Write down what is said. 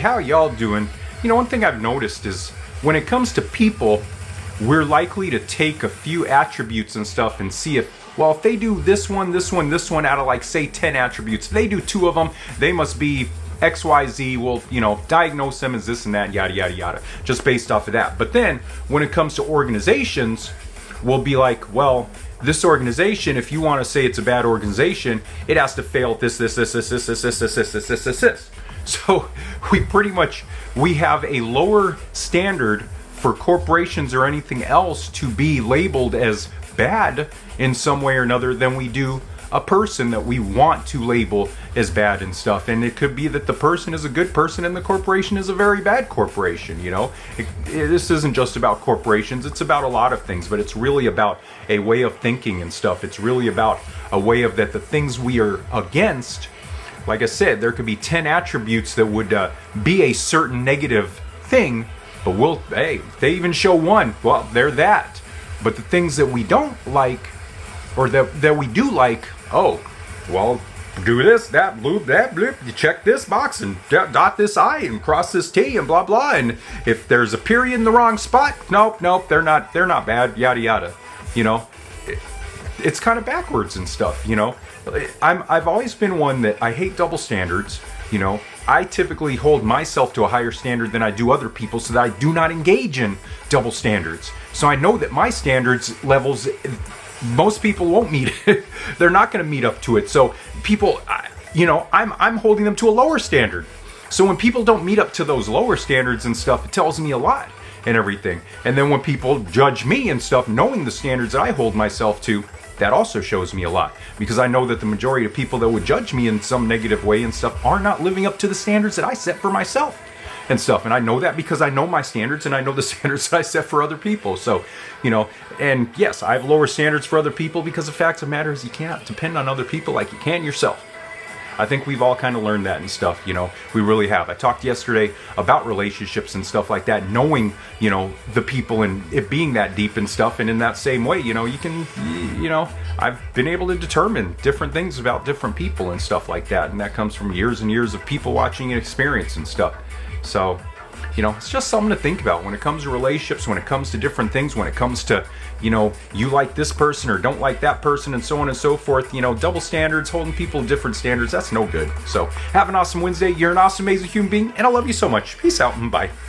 How y'all doing? You know, one thing I've noticed is when it comes to people, we're likely to take a few attributes and stuff and see if, well, if they do this one out of like say 10 attributes, if they do 2 of them, they must be XYZ. We'll, you know, diagnose them as this and that, yada, yada, yada, just based off of that. But then when it comes to organizations, we'll be like, well, this organization, if you want to say it's a bad organization, it has to fail at this. So we have a lower standard for corporations or anything else to be labeled as bad in some way or another than we do a person that we want to label as bad and stuff. And it could be that the person is a good person and the corporation is a very bad corporation, you know. This isn't just about corporations, it's about a lot of things, but it's really about a way of thinking and stuff. It's really about a way of that the things we are against. Like I said, there could be 10 attributes that would be a certain negative thing, but if they even show 1, well, they're that. But the things that we don't like, or that we do like, oh, well, do this, that, bloop, that, bloop, you check this box and dot this I and cross this T and blah, blah. And if there's a period in the wrong spot, nope, they're not bad, yada, yada. You know, it's kind of backwards and stuff, you know. I've always been one that I hate double standards, you know. I typically hold myself to a higher standard than I do other people so that I do not engage in double standards. So I know that my standards levels, most people won't meet it. They're not going to meet up to it. So people, you know, I'm holding them to a lower standard. So when people don't meet up to those lower standards and stuff, it tells me a lot and everything. And then when people judge me and stuff, knowing the standards that I hold myself to, that also shows me a lot, because I know that the majority of people that would judge me in some negative way and stuff are not living up to the standards that I set for myself and stuff. And I know that because I know my standards and I know the standards that I set for other people. So, you know, and yes, I have lower standards for other people because the fact of the matter is you can't depend on other people like you can yourself. I think we've all kind of learned that and stuff, you know, we really have. I talked yesterday about relationships and stuff like that, knowing, you know, the people and it being that deep and stuff. And in that same way, you know, you can, you know, I've been able to determine different things about different people and stuff like that. And that comes from years and years of people watching and experience and stuff. So, you know, it's just something to think about when it comes to relationships, when it comes to different things, when it comes to, you know, you like this person or don't like that person and so on and so forth. You know, double standards, holding people to different standards, that's no good. So have an awesome Wednesday. You're an awesome, amazing human being, and I love you so much. Peace out and bye.